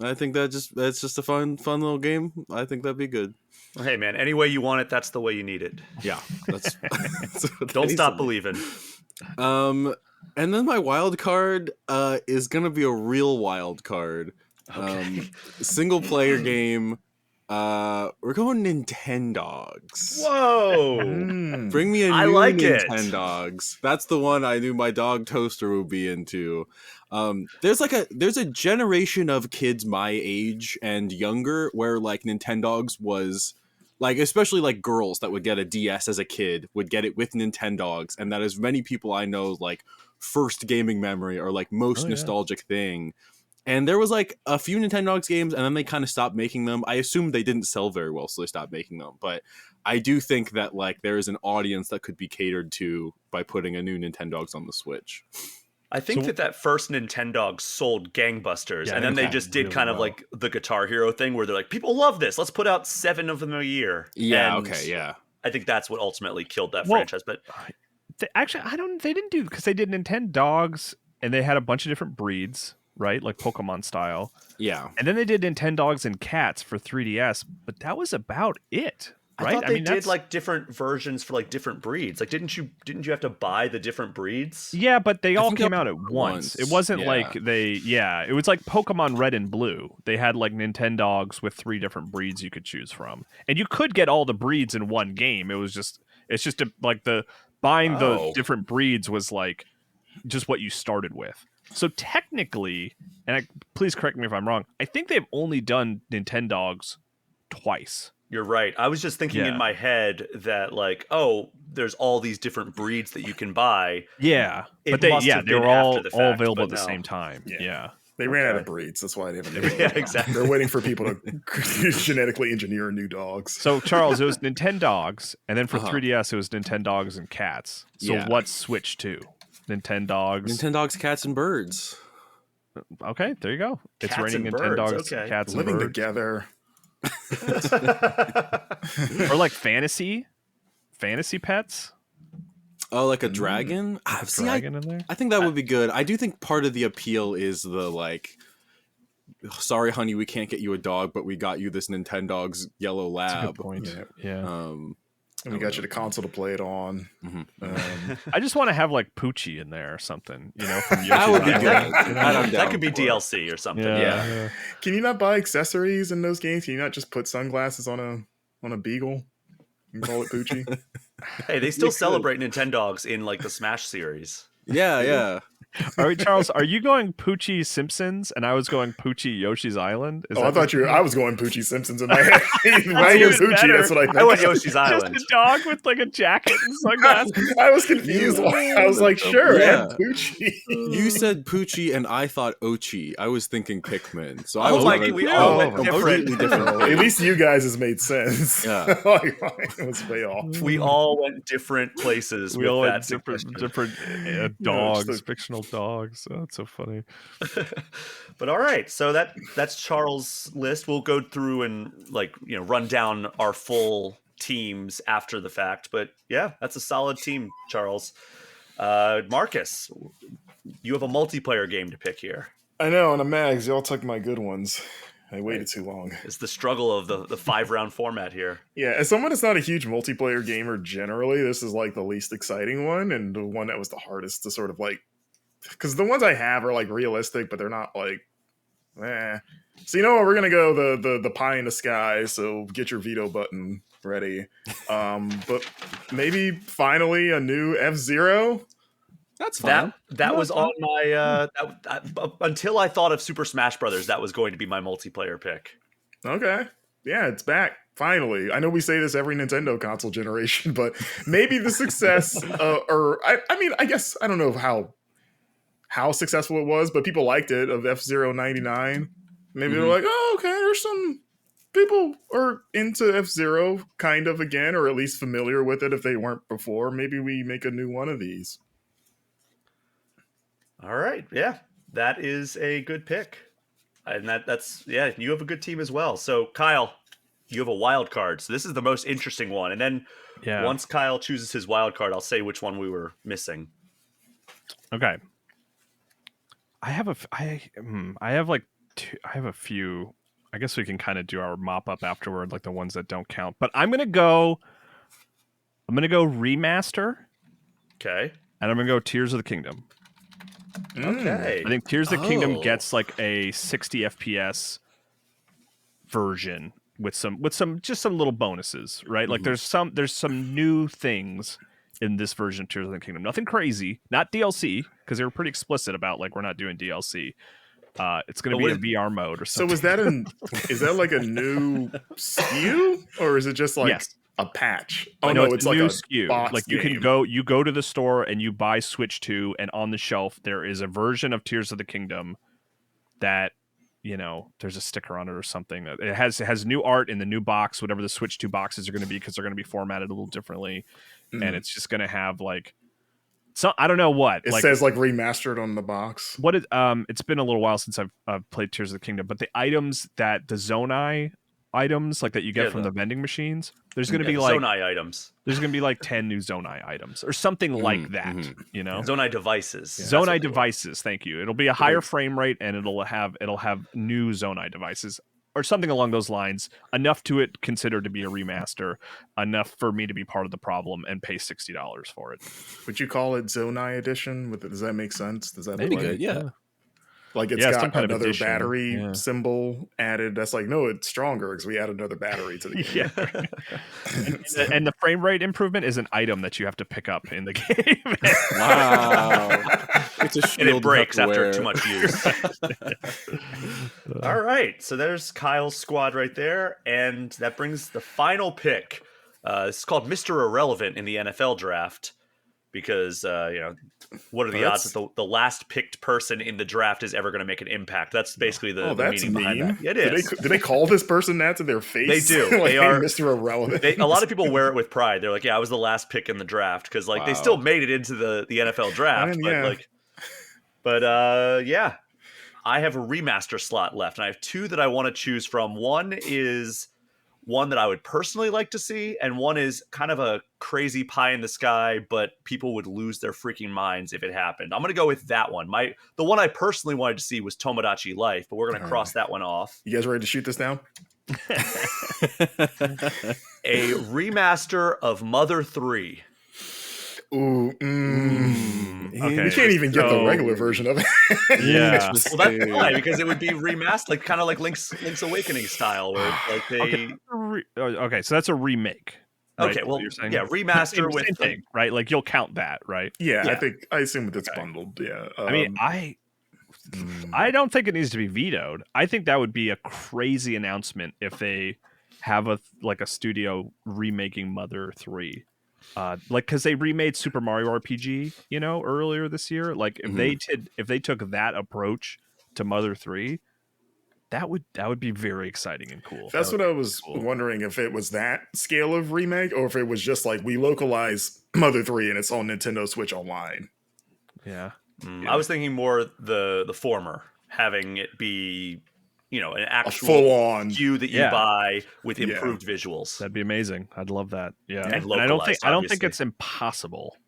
I think that's just a fun little game. I think that'd be good. Well, hey man, any way you want it, that's the way you need it. Yeah, that's don't stop believing. And then my wild card is gonna be a real wild card. Okay. Single player game. We're going Nintendogs. Whoa! Bring me a new Nintendogs. That's the one I knew my dog Toaster would be into. There's a generation of kids my age and younger where like Nintendogs was like, especially like girls that would get a DS as a kid would get it with Nintendogs, and that is many people I know like first gaming memory or like most nostalgic thing. And there was like a few Nintendogs games, and then they kind of stopped making them. I assume they didn't sell very well, so they stopped making them. But I do think that like there is an audience that could be catered to by putting a new Nintendogs on the Switch. I think that first Nintendogs sold gangbusters, and then they just did really kind of like the Guitar Hero thing where they're like, people love this. Let's put out 7 of them a year. Yeah, and okay, yeah. I think that's what ultimately killed that franchise. But they didn't do, because they did Nintendogs, and they had a bunch of different breeds. Right, like Pokemon style. Yeah, and then they did Nintendogs and Cats for 3DS, but that was about it. Right? I thought they did like different versions for like different breeds. Like, didn't you have to buy the different breeds? Yeah, but they all came out at once. It wasn't like it was like Pokemon Red and Blue. They had like Nintendogs with 3 different breeds you could choose from, and you could get all the breeds in one game. It's just like the Buying the Oh. different breeds was like just what you started with. So technically, and please correct me if I'm wrong, I think they've only done Nintendogs twice. You're right. I was just thinking in Yeah. my head that like, oh, there's all these different breeds that you can buy. Yeah, It but they must have they were been all after the fact, available at but the no. same time. Yeah. Yeah. They ran out Okay. of breeds. That's why they haven't. Yeah, exactly. They're waiting for people to genetically engineer new dogs. So Charles, it was Nintendogs, and then for Uh-huh. 3DS it was Nintendogs and cats. So Yeah. what's Switch to? Nintendogs. Nintendogs, cats, and birds. Okay, there you go. It's Cats raining and birds, Nintendogs, okay. cats, and Living birds. together. Or like fantasy pets. Oh, like a dragon? See, Dragon in there. I think that would be good. I do think part of the appeal is the like, sorry, honey, we can't get you a dog, but we got you this Nintendogs yellow That's a lab. good point. Yeah. Yeah. And we got you the console to play it on. Mhm. I just want to have like Poochie in there or something. You know, from That would be Yoshi's good. Island. That I'm That down could be for. DLC or something. Yeah. Can you not buy accessories in those games? Can you not just put sunglasses on a beagle and call it Poochie? Hey, they still You could. celebrate Nintendogs in like the Smash series. Yeah, yeah. All right, Charles, are you going Poochie Simpsons and I was going Poochie Yoshi's Island? Is Oh, that I thought what- I was going Poochie Simpsons in my head. When I hear even Poochie, better. that's what I think. I went Yoshi's Just Island. a dog with like a jacket and sunglasses. I was confused. I was like, sure, Yeah. and Poochie. You said Poochie, and I thought Ochi. I was thinking Pikmin. So I Oh was my like, God, we all oh, went completely different. different. At least you guys has made sense. Yeah. Like, it was way off. We all went different places We with all that had suggestion. different just dogs, the- fictional dogs. Oh, that's so funny. But all right, so that's Charles' list. We'll go through and run down our full teams after the fact. But yeah, that's a solid team, Charles. Marcus, you have a multiplayer game to pick here. I know, and I'm mad because y'all took my good ones. I waited too long. It's the struggle of the 5-round format here. Yeah, as someone that's not a huge multiplayer gamer generally, this is like the least exciting one and the one that was the hardest to sort of like, because the ones I have are like realistic, but they're not like, eh. So you know what? We're gonna go the pie in the sky. So get your veto button ready. But maybe finally a new F-Zero. That's fine. That was on my until I thought of Super Smash Brothers. That was going to be my multiplayer pick. Okay. Yeah, it's back. Finally. I know we say this every Nintendo console generation, but maybe the success, I mean, I guess, I don't know how successful it was, but people liked it, of F-Zero 99. Maybe they're like, oh, okay, there's some people are into F-Zero kind of again, or at least familiar with it if they weren't before. Maybe we make a new one of these. All right, yeah, that is a good pick, and that's you have a good team as well. So Kyle, you have a wild card. So this is the most interesting one, and then once Kyle chooses his wild card, I'll say which one we were missing. Okay. I have a few. I guess we can kind of do our mop up afterward, like the ones that don't count. But I'm gonna go remaster, Okay. and I'm gonna go Tears of the Kingdom. Okay. I think Tears of the Kingdom Oh. gets like a 60 FPS version with some little bonuses, right? Like there's some new things in this version of Tears of the Kingdom. Nothing crazy, not DLC, because they were pretty explicit about like we're not doing DLC. It's going to be a VR mode or So something. is that like a new SKU, or is it just like Yes. a patch? Oh No, no, it's it's like new a SKU. box Like you game. can go to the store and you buy Switch 2, and on the shelf there is a version of Tears of the Kingdom that, you know, there's a sticker on it or something. It has new art in the new box, whatever the Switch 2 boxes are going to be, because they're going to be formatted a little differently, and it's just going to have like, so I don't know what It like, says like remastered on the box. what is it's been a little while since I've played Tears of the Kingdom, but the items that the Zonai items like that you get Yeah, from the- the vending machines, there's going to Yeah, be the like Zonai items, there's going to be like 10 new Zonai items or something like that, you know. Zonai devices. That's what Zonai they were. devices, thank you. It'll be a higher frame rate, and it'll have new Zonai devices or something along those lines, enough to it considered to be a remaster, enough for me to be part of the problem and pay $60 for it. Would you call it Zonai Edition? Does that make sense? Does that That'd be look like- good, yeah. Like it's some got kind of another addition. battery Yeah. symbol added. That's like, no, it's stronger because we added another battery to the game. Yeah. And the frame rate improvement is an item that you have to pick up in the game. Wow. It's a shield And you it breaks have to after wear. too much use. All right, so there's Kyle's squad right there, and that brings the final pick. This is called Mr. Irrelevant in the NFL draft because what are the odds that the last picked person in the draft is ever going to make an impact? That's basically the That's meaning behind mean. that. It is. Did they call this person that to their face? They do. Like, They are Mr. Irrelevant. A lot of people wear it with pride. They're like, "Yeah, I was the last pick in the draft," because like they still made it into the NFL draft, yeah. I have a remaster slot left, and I have two that I want to choose from. One is one that I would personally like to see, and one is kind of a crazy pie in the sky, but people would lose their freaking minds if it happened. I'm going to go with that one. The one I personally wanted to see was Tomodachi Life, but we're going to cross that one off. You guys ready to shoot this down? A remaster of Mother 3. Ooh, Okay, you can't even get the regular version of it. Yeah. Well, that's why, because it would be remastered, like kind of like Link's Awakening style, where like they. Okay, so that's a remake. Right? Okay, well, You're saying? yeah, remaster with same thing, right? Like you'll count that, right? Yeah, I assume it's bundled. Yeah, I mean, I don't think it needs to be vetoed. I think that would be a crazy announcement if they have a studio remaking Mother 3. Because they remade Super Mario RPG, earlier this year. Like if they took that approach to Mother 3, that would be very exciting and cool. That's what I was wondering, if it was that scale of remake or if it was just like we localize Mother 3 and it's on Nintendo Switch Online. Yeah. I was thinking more the former, having it be an actual full-on SKU that you buy with improved visuals. That'd be amazing. I'd love that. Yeah. And I don't think obviously. it's impossible.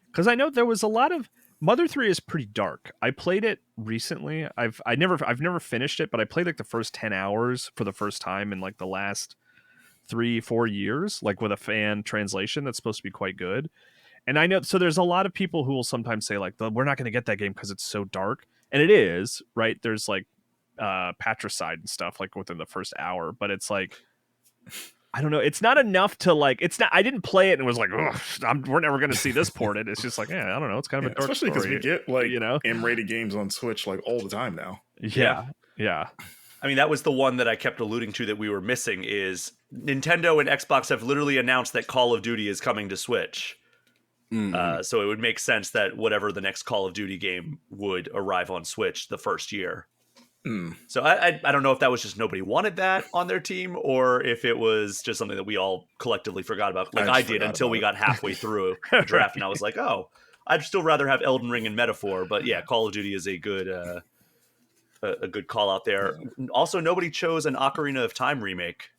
Because I know there was a lot of Mother 3 is pretty dark. I played it recently. I've never finished it, but I played like the first 10 hours for the first time in like the last 3-4 years, like with a fan translation that's supposed to be quite good. And I know, so there's a lot of people who will sometimes say like, we're not going to get that game because it's so dark. And it is, right? There's like patricide and stuff like within the first hour, but it's like, I don't know. It's not enough to like. It's not. I didn't play it and was like, we're never going to see this ported. It's just like, I don't know. It's kind of a dark especially because we get like M-rated games on Switch like all the time now. Yeah. I mean, that was the one that I kept alluding to that we were missing. Is Nintendo and Xbox have literally announced that Call of Duty is coming to Switch. So it would make sense that whatever the next Call of Duty game would arrive on Switch the first year. So I don't know if that was just nobody wanted that on their team, or if it was just something that we all collectively forgot about, like I did until we got halfway through the draft, and I was like, oh, I'd still rather have Elden Ring and Metaphor. But yeah, Call of Duty is a good call out there. Also, nobody chose an Ocarina of Time remake.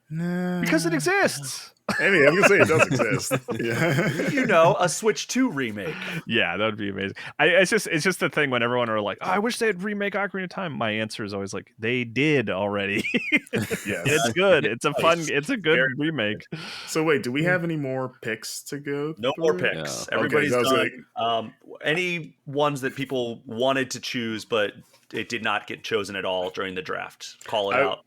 Because it exists. I mean, I'm gonna say it does exist. Yeah, a Switch 2 remake. Yeah, that would be amazing. It's just the thing when everyone are like, I wish they'd remake Ocarina of Time. My answer is always like, they did already. It's good. It's a good remake. So wait, do we have any more picks to go? No more picks. Yeah. Everybody's Okay, done. Any ones that people wanted to choose, but it did not get chosen at all during the draft. Call it out.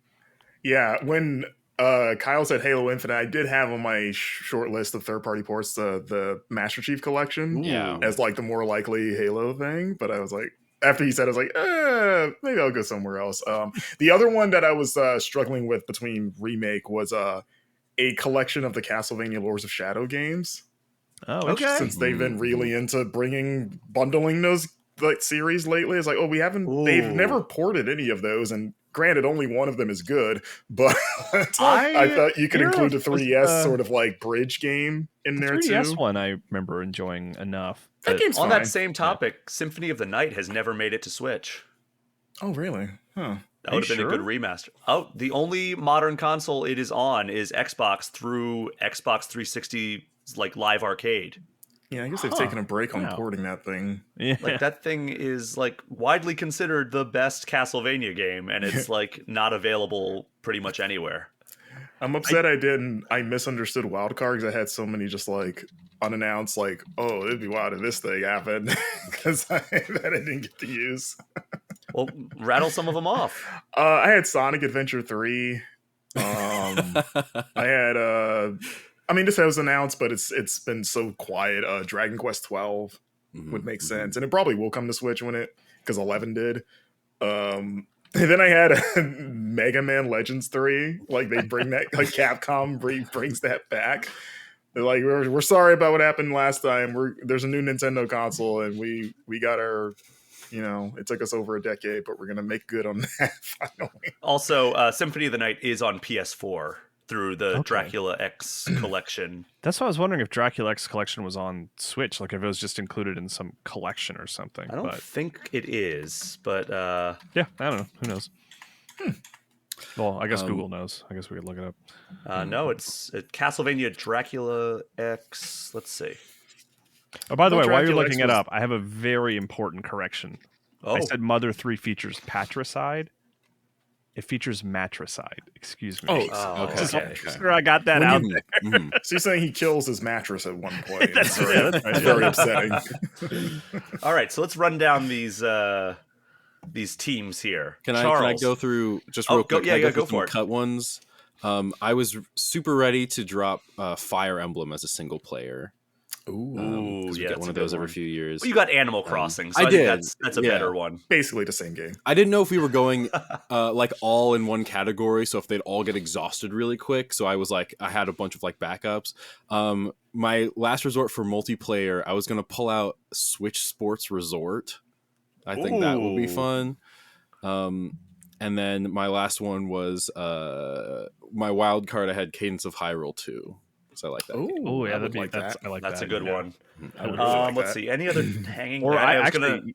Yeah, when Kyle said Halo Infinite, I did have on my short list of third-party ports the Master Chief Collection as like the more likely Halo thing, but I was like, after he said it, I was like, maybe I'll go somewhere else. The other one that I was struggling with between remake was a collection of the Castlevania Lords of Shadow games. Oh, okay. Since they've been really into bundling those like series lately, it's like, they've never ported any of those, and granted, only one of them is good, but I thought you could include a 3DS sort of like bridge game in there too. The 3DS one I remember enjoying enough. That game's on fine. that same topic, Symphony of the Night has never made it to Switch. Oh, really? Huh. That would have been a good remaster. Oh, the only modern console it is on is Xbox through Xbox 360's like live arcade. Yeah, I guess they've taken a break on porting that thing. Yeah. Like that thing is like widely considered the best Castlevania game, and it's like not available pretty much anywhere. I'm upset I misunderstood Wildcard because I had so many just like unannounced, like, oh, it'd be wild if this thing happened because that I didn't get to use. Well, rattle some of them off. I had Sonic Adventure 3. I had I mean, this was announced, but it's been so quiet. Dragon Quest 12 would make sense, and it probably will come to Switch when it, because 11 did. And then I had Mega Man Legends 3. Like they bring that, like Capcom brings that back. They're like, we're sorry about what happened last time. There's a new Nintendo console, and we got our, it took us over a decade, but we're gonna make good on that finally. Also, Symphony of the Night is on PS4 through the Okay. Dracula X collection. That's why I was wondering if Dracula X collection was on Switch, like if it was just included in some collection or something. I don't think it is, but yeah, I don't know. Who knows? Well, I guess Google knows. I guess we could look it up. no, it's Castlevania Dracula X. Let's see. Oh, by the way, while you're Dracula looking X it was- up, I have a very important correction. Oh, I said Mother 3 features patricide. It features matricide. Excuse me. Oh, okay. Just okay. sure I got that When out you- there. So you're saying he kills his mattress at one point? That's It's it, that's right, very yeah. upsetting. All right, so let's run down these teams here. Can I Charles. go through just Oh, real go- quick? yeah, Can I yeah, through go some for it. Cut ones. I was super ready to drop Fire Emblem as a single player. Ooh, 'Cause we yeah, get that's one a of good those every one. few years. Well, you got Animal Crossing, so I I think did, that's a yeah. better one. Basically the same game. I didn't know if we were going like all in one category, so if they'd all get exhausted really quick. So I was like, I had a bunch of like backups. My last resort for multiplayer, I was gonna pull out Switch Sports Resort. I think that would be Ooh. fun. And then my last one was my wild card. I had Cadence of Hyrule 2. So I like that. game. Oh yeah, I that'd would be like that's that. I like That's that. a good yeah. one. I would really like Let's that. see. Any other hanging? Or I was actually,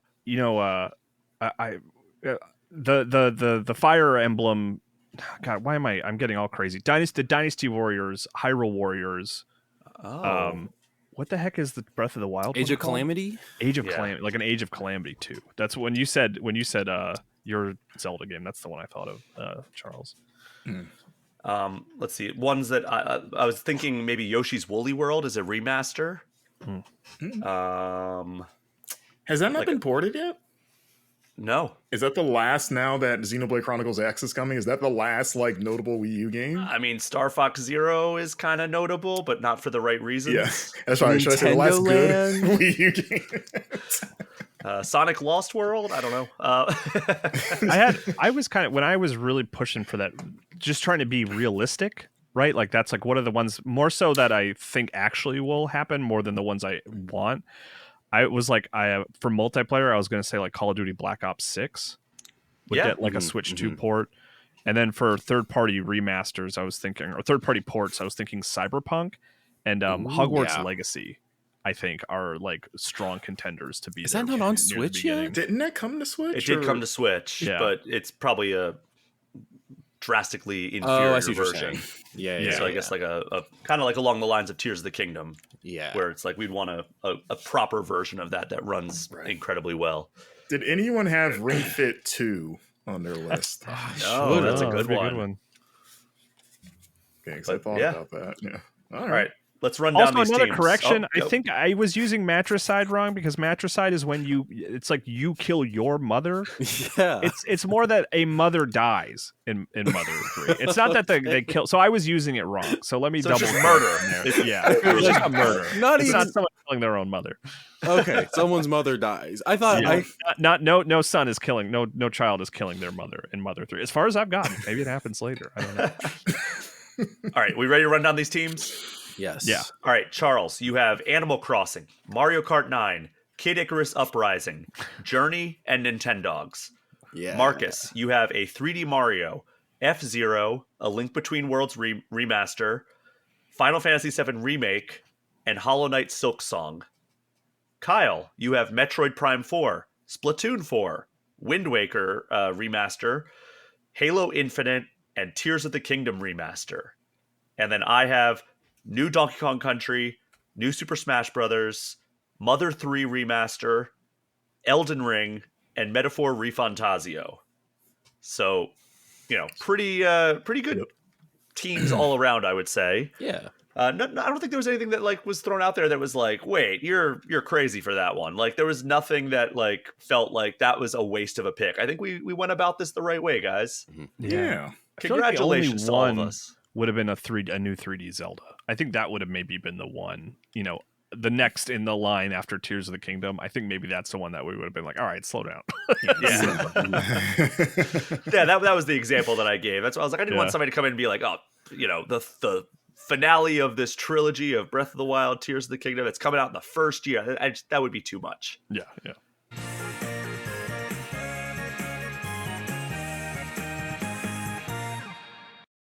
the Fire Emblem. God, why am I'm getting all crazy? Dynasty Warriors, Hyrule Warriors. Oh, What the heck is the Breath of the Wild? Age one of called? Calamity. Age of Yeah. Calamity, like an Age of Calamity 2. That's when you said your Zelda game. That's the one I thought of, Charles. let's see. Ones that I was thinking maybe Yoshi's Woolly World is a remaster. Has that not Like been ported yet? No, Is that the last now that Xenoblade Chronicles X is coming? Is that the last like notable Wii U game? I mean Star Fox Zero is kind of notable, but not for the right reasons. Yeah, that's right. Should I say the last Nintendo good Land? Wii U game? Sonic Lost World. I don't know. I was kind of when I was really pushing for that, just trying to be realistic, right? Like that's like what are the ones more so that I think actually will happen more than the ones I want. I was like, for multiplayer, I was going to say like Call of Duty Black Ops 6 would Yeah. get like a Switch 2 port. And then for third-party remasters, I was thinking, or third-party ports, I was thinking Cyberpunk and Hogwarts yeah. Legacy, I think, are like strong contenders to be Is there that not on near the Switch yet? beginning. Didn't that come to Switch? it did or- come to Switch, Yeah. but it's probably a drastically inferior Oh, I see what you're version. saying. Yeah, Yeah. yeah. So I guess like a kind of like along the lines of Tears of the Kingdom, yeah. where it's like we'd want a proper version of that runs Right. incredibly well. Did anyone have Ring Fit 2 on their list? No, that's a Oh, good that'd be one. Okay, because I But, thought yeah. about that. Yeah. All right, let's run down Also, these another teams. correction. Oh, I go. think I was using matricide wrong because matricide is when it's like you kill your mother. yeah. It's more that a mother dies in Mother 3. It's not that they kill. So I was using it wrong. So let me So it's double just check murder. on there. It's- Yeah, it's just a murder. Not It's even not someone killing their own mother. okay. Someone's mother dies. I thought Yeah. I No son is killing. No child is killing their mother in Mother 3. As far as I've gotten, maybe it happens later. I don't know. All right, we ready to run down these teams? yes. Yeah. All right, Charles, you have Animal Crossing, Mario Kart 9, Kid Icarus Uprising, Journey, and Nintendogs. Yeah. Marcus, you have a 3D Mario, F-Zero, A Link Between Worlds remaster, Final Fantasy VII Remake, and Hollow Knight Silk Song. Kyle, you have Metroid Prime 4, Splatoon 4, Wind Waker remaster, Halo Infinite, and Tears of the Kingdom remaster. And then I have new Donkey Kong Country, new Super Smash Brothers, Mother 3 remaster, Elden Ring, and Metaphor Refantasio. So, pretty good teams all around, I would say. Yeah. I don't think there was anything that like was thrown out there that was like, wait, you're crazy for that one. Like there was nothing that like felt like that was a waste of a pick. I think we went about this the right way, guys. Yeah. I feel like the only Congratulations to all of one us. would have been a new 3D Zelda. I think that would have maybe been the one, the next in the line after Tears of the Kingdom. I think maybe that's the one that we would have been like, all right, slow down. Yeah. Yeah, that was the example that I gave. That's why I was like, I didn't want somebody to come in and be like, oh, the finale of this trilogy of Breath of the Wild, Tears of the Kingdom, it's coming out in the first year. That would be too much. Yeah.